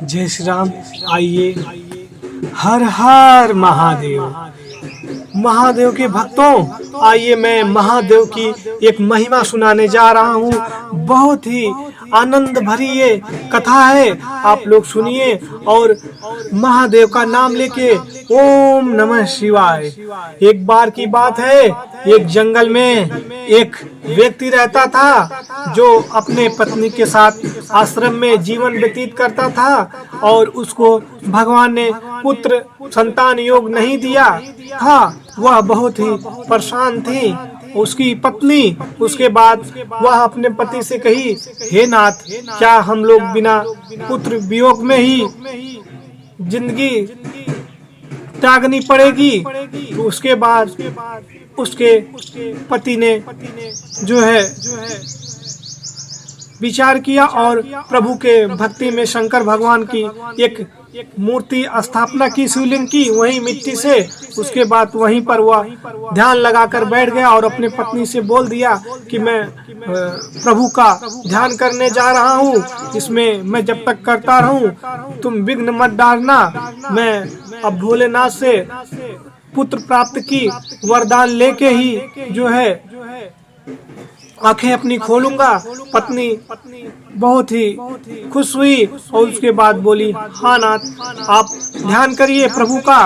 जय श्री राम। आइए, हर हर महादेव। महादेव के भक्तों, आइए मैं महादेव की एक महिमा सुनाने जा रहा हूँ। बहुत ही आनंद भरी ये कथा है, आप लोग सुनिए और महादेव का नाम लेके ओम नमः शिवाय। एक बार की बात है, एक जंगल में एक व्यक्ति रहता था जो अपने पत्नी के साथ आश्रम में जीवन व्यतीत करता था और उसको भगवान ने पुत्र संतान योग नहीं दिया था। वह बहुत ही परेशान थी उसकी पत्नी। उसके बाद वह अपने पति से कही, हे नाथ, क्या हम लोग बिना पुत्र वियोग में ही जिंदगी त्यागनी पड़ेगी? तो उसके बाद उसके पति ने जो है विचार किया और प्रभु के भक्ति में शंकर भगवान की एक मूर्ति स्थापना की, शिवलिंग की, वही मिट्टी से। उसके बाद वहीं पर वह ध्यान लगाकर बैठ गया और अपने पत्नी से बोल दिया कि मैं प्रभु का ध्यान करने जा रहा हूँ, इसमें मैं जब तक करता रहूँ तुम विघ्न मत डालना। मैं अब भोलेनाथ से पुत्र प्राप्त की वरदान लेके ही जो है आंखें अपनी खोलूंगा। पत्नी बहुत ही खुश हुई और उसके बाद बोली, हाँ नाथ, आप ध्यान करिए प्रभु का,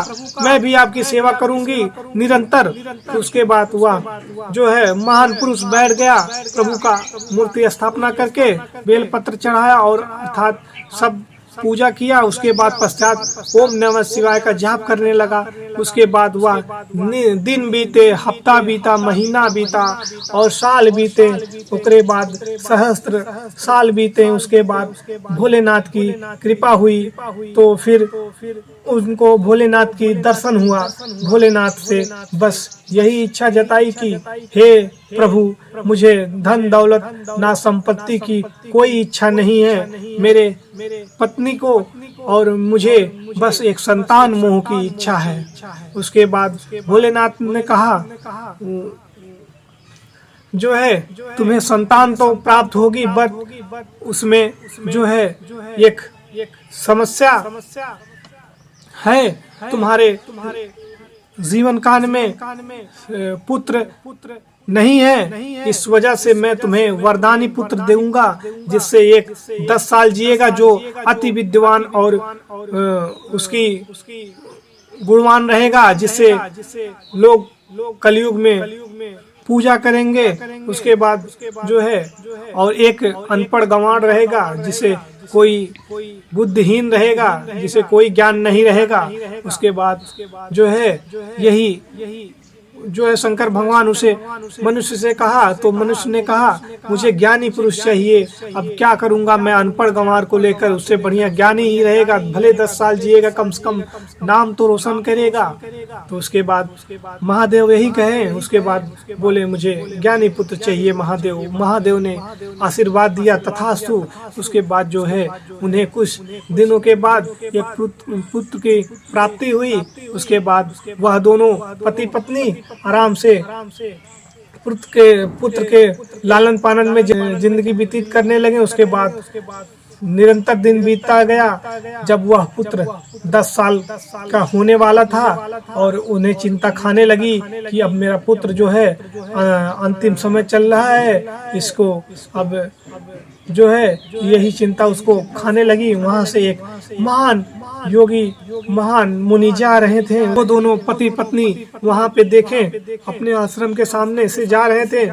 मैं भी आपकी सेवा करूंगी निरंतर। तो उसके बाद वह जो है महान पुरुष बैठ गया, प्रभु का मूर्ति स्थापना करके बेलपत्र चढ़ाया और अर्थात सब पूजा किया। उसके बाद पश्चात ओम नमः शिवाय का जाप करने लगा। उसके बाद वह दिन बीते, हफ्ता बीता, महीना बीता और साल बीते। उसके बाद सहस्त्र साल बीते। उसके बाद भोलेनाथ की कृपा हुई तो फिर उनको भोलेनाथ की दर्शन हुआ। भोलेनाथ से बस यही इच्छा जताई कि हे प्रभु, मुझे धन दौलत ना संपत्ति की कोई इच्छा नहीं है, मेरे पत्नी को और मुझे बस एक संतान मोह की इच्छा है। उसके बाद भोलेनाथ ने कहा, जो है तुम्हें संतान तो प्राप्त होगी, बट उसमें जो है एक समस्या है, तुम्हारे जीवन काल में पुत्र नहीं है। इस वजह से मैं तुम्हें वरदानी पुत्र दूंगा, जिससे एक 10 साल जिएगा, जो अति विद्वान और उसकी गुणवान रहेगा, जिससे लोग कलयुग में पूजा करेंगे। उसके बाद जो है और एक अनपढ़ गंवार रहेगा, जिसे कोई बुद्धिहीन रहेगा, जिसे कोई ज्ञान नहीं रहेगा। उसके बाद जो है यही जो है शंकर भगवान उसे मनुष्य से कहा, तो मनुष्य ने कहा, मुझे ज्ञानी पुरुष चाहिए। अब क्या करूंगा मैं अनपढ़ गंवार को लेकर? उससे बढ़िया ज्ञानी ही रहेगा, भले 10 साल जिएगा, कम से कम नाम तो रोशन करेगा। तो उसके बाद महादेव यही कहे। उसके बाद बोले, मुझे ज्ञानी पुत्र चाहिए महादेव। महादेव ने आशीर्वाद दिया, तथास्तु। उसके बाद जो है उन्हें कुछ दिनों के बाद एक पुत्र की प्राप्ति हुई। उसके बाद वह दोनों पति पत्नी आराम से पुत्र के लालन पालन में जिंदगी व्यतीत करने लगे। उसके बाद निरंतर दिन बीतता गया। जब वह पुत्र 10 साल का होने वाला था और उन्हें चिंता खाने लगी कि अब मेरा पुत्र जो है अंतिम समय चल रहा है, इसको अब जो है यही चिंता उसको खाने लगी। वहां से एक महान योगी, महान मुनि जा रहे थे। वो दोनों पति पत्नी वहां पे देखे, अपने आश्रम के सामने से जा रहे थे।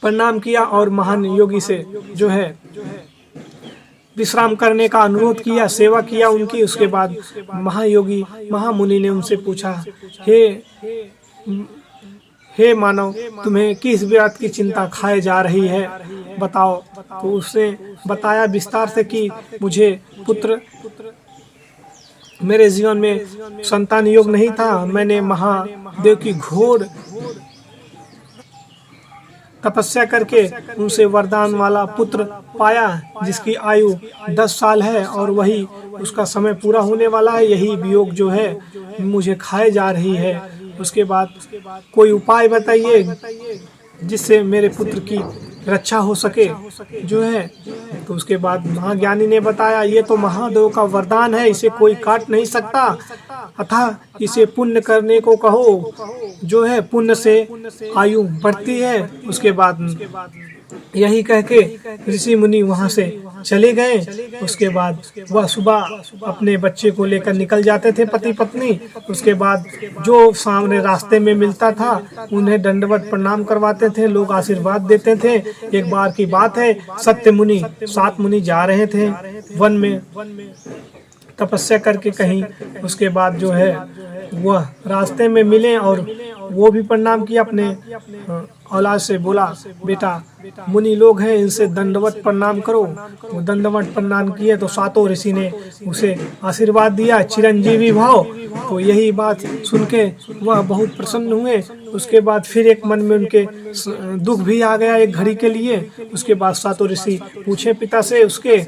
प्रणाम किया और महान योगी से जो है विश्राम करने का अनुरोध किया, सेवा किया उनकी। उसके बाद महायोगी महामुनि ने उनसे पूछा, हे मानव, तुम्हें किस बात की चिंता खाए जा रही है, बताओ। तो उसने बताया विस्तार से कि मुझे पुत्र, मेरे जीवन में संतान योग नहीं था। मैंने महादेव की घोर तपस्या करके उनसे वरदान वाला पुत्र पाया, जिसकी आयु 10 साल है और वही उसका समय पूरा होने वाला है। यही वियोग जो है मुझे खाए जा रही है। उसके बाद कोई उपाय बताइए जिससे मेरे पुत्र की रक्षा हो सके जो है। तो उसके बाद महाज्ञानी ने बताया ये तो महादेव का वरदान है, इसे कोई काट नहीं सकता, अतः इसे पुण्य करने को कहो जो है, पुण्य से आयु बढ़ती है। उसके बाद यही कह के ऋषि मुनि वहाँ से चले गए। उसके बाद वह सुबह अपने बच्चे को लेकर निकल जाते थे पति पत्नी। उसके बाद जो सामने रास्ते में मिलता था उन्हें दंडवत प्रणाम करवाते थे, लोग आशीर्वाद देते थे। एक बार की बात है, सत्य मुनि 7 मुनि जा रहे थे वन में तपस्या करके कहीं। उसके बाद जो है वह रास्ते में मिले और वो भी प्रणाम किया अपने औलाद से, बोला बेटा मुनि लोग हैं इनसे दंडवत प्रणाम करो। वो दंडवत प्रणाम किए तो 7 ऋषि ने उसे आशीर्वाद दिया, चिरंजीवी भाव। तो यही बात सुन के वह बहुत प्रसन्न हुए। उसके बाद फिर एक मन में उनके दुख भी आ गया एक घड़ी के लिए। उसके बाद 7 ऋषि पूछे पिता से उसके,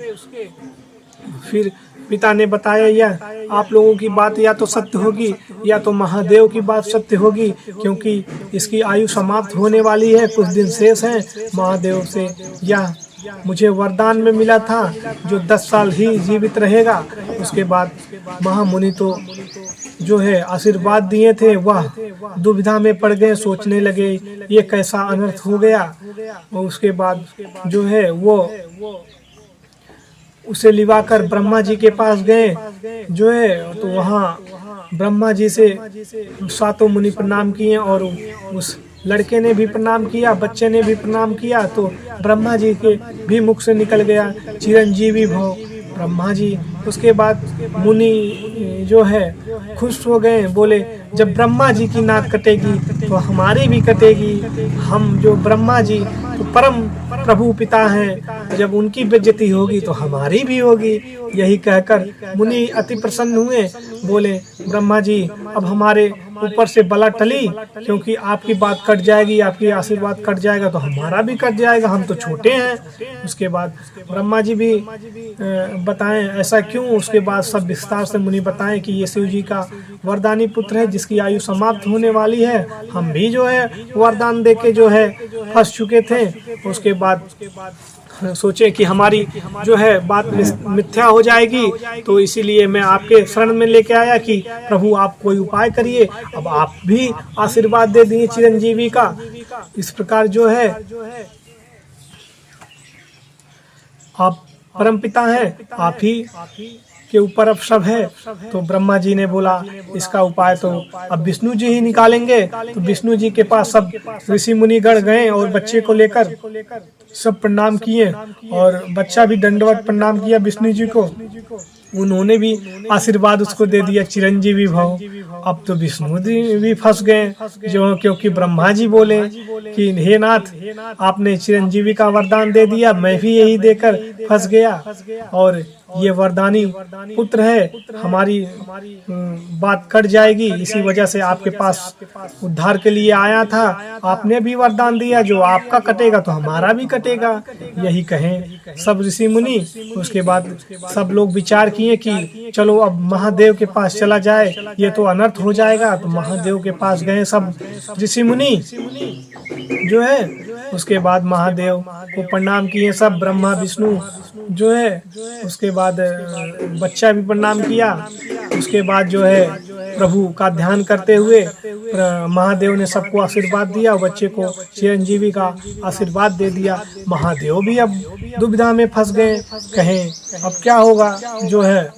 फिर पिता ने बताया यह आप लोगों की बात या तो सत्य होगी या तो महादेव की बात सत्य होगी, क्योंकि इसकी आयु समाप्त होने वाली है, कुछ दिन शेष हैं। महादेव से यह मुझे वरदान में मिला था जो 10 साल ही जीवित रहेगा। उसके बाद महामुनि तो जो है आशीर्वाद दिए थे, वह दुविधा में पड़ गए, सोचने लगे ये कैसा अनर्थ हो गया। और उसके बाद जो है वो उसे लिवाकर ब्रह्मा जी के पास गए जो है। तो वहाँ ब्रह्मा जी से 7 मुनि प्रणाम किए और उस लड़के ने भी प्रणाम किया, बच्चे ने भी प्रणाम किया। तो ब्रह्मा जी के भी मुख से निकल गया चिरंजीवी भव ब्रह्मा जी। उसके बाद मुनि जो है खुश हो गए, बोले जब ब्रह्मा जी की नाक कटेगी तो हमारी भी कटेगी। हम जो ब्रह्मा जी तो परम प्रभु पिता हैं, जब उनकी बेइज्जती होगी तो हमारी भी होगी। यही कहकर मुनि अति प्रसन्न हुए, बोले ब्रह्मा जी अब हमारे ऊपर से बला टली, क्योंकि आपकी बात कट जाएगी, आपकी आशीर्वाद कट जाएगा तो हमारा भी कट जाएगा, हम तो छोटे हैं। उसके बाद ब्रह्मा जी भी बताएं ऐसा क्यों। उसके बाद सब विस्तार से मुनि बताएं कि ये शिव जी का वरदानी पुत्र है जिसकी आयु समाप्त होने वाली है। हम भी जो है वरदान देके जो है फंस चुके थे। उसके बाद सोचे कि हमारी जो है बात मिथ्या हो जाएगी, तो इसीलिए मैं आपके शरण में लेके आया कि प्रभु आप कोई उपाय करिए। अब आप भी आशीर्वाद दे दिए चिरंजीवी का। इस प्रकार जो है आप परमपिता हैं, आप ही के ऊपर अब सब है। तो ब्रह्मा जी ने बोला इसका उपाय तो अब विष्णु जी ही निकालेंगे। तो विष्णु जी के पास सब ऋषि मुनिगण गए और बच्चे को लेकर सब प्रणाम किए और बच्चा भी दंडवत प्रणाम किया विष्णु जी को। उन्होंने भी आशीर्वाद उसको दे दिया चिरंजीवी भव। अब तो विष्णु जी भी फंस गए जो, क्योंकि ब्रह्मा जी बोले कि हे नाथ आपने चिरंजीवी का वरदान दे दिया, मैं भी यही देकर फंस गया और ये वरदानी पुत्र है, हमारी बात कट जाएगी। इसी वजह से आपके पास उद्धार के लिए आया था। आपने भी वरदान दिया, जो आपका कटेगा तो हमारा भी कटेगा। यही कहें सब ऋषि मुनि। उसके बाद सब लोग विचार किए कि चलो अब महादेव के पास चला जाए, ये तो अनर्थ हो जाएगा। तो महादेव के पास गए सब ऋषि मुनि जो है। उसके बाद महादेव को प्रणाम किए सब, ब्रह्मा विष्णु जो है। उसके बाद बच्चा भी प्रणाम किया। उसके बाद जो है प्रभु का ध्यान करते हुए महादेव ने सबको आशीर्वाद दिया, बच्चे को चिरंजीवी का आशीर्वाद दे दिया। महादेव भी अब दुविधा में फंस गए, कहें अब क्या होगा जो है।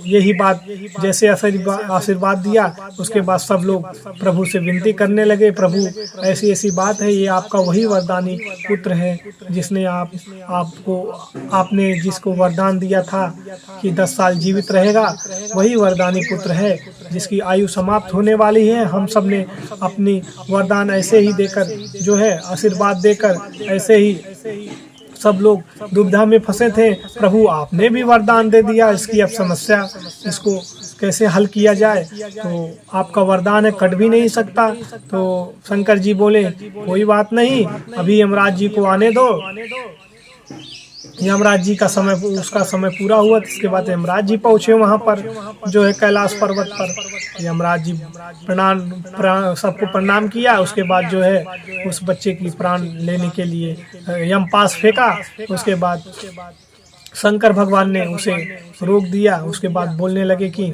यही बात जैसे आशीर्वाद दिया, उसके बाद सब लोग प्रभु से विनती करने लगे, प्रभु ऐसी ऐसी बात है, ये आपका वही वरदानी पुत्र है जिसने आपने जिसको वरदान दिया था कि 10 साल जीवित रहेगा, वही वरदानी पुत्र है जिसकी आयु समाप्त होने वाली है। हम सब ने अपनी वरदान ऐसे ही देकर जो है आशीर्वाद देकर ऐसे ही सब लोग दुविधा में फंसे थे। प्रभु आपने भी वरदान दे दिया, इसकी अब समस्या इसको कैसे हल किया जाए। तो आपका वरदान है, कट भी नहीं सकता। तो शंकर जी बोले कोई बात नहीं, अभी यमराज जी को आने दो। यमराज जी का समय, उसका समय पूरा हुआ। इसके बाद यमराज जी पहुँचे वहाँ पर जो है कैलाश पर्वत पर। यमराज जी सबको प्रणाम किया। उसके बाद जो है उस बच्चे की प्राण लेने के लिए यम पास फेंका। उसके बाद शंकर भगवान ने उसे रोक दिया। उसके बाद बोलने लगे कि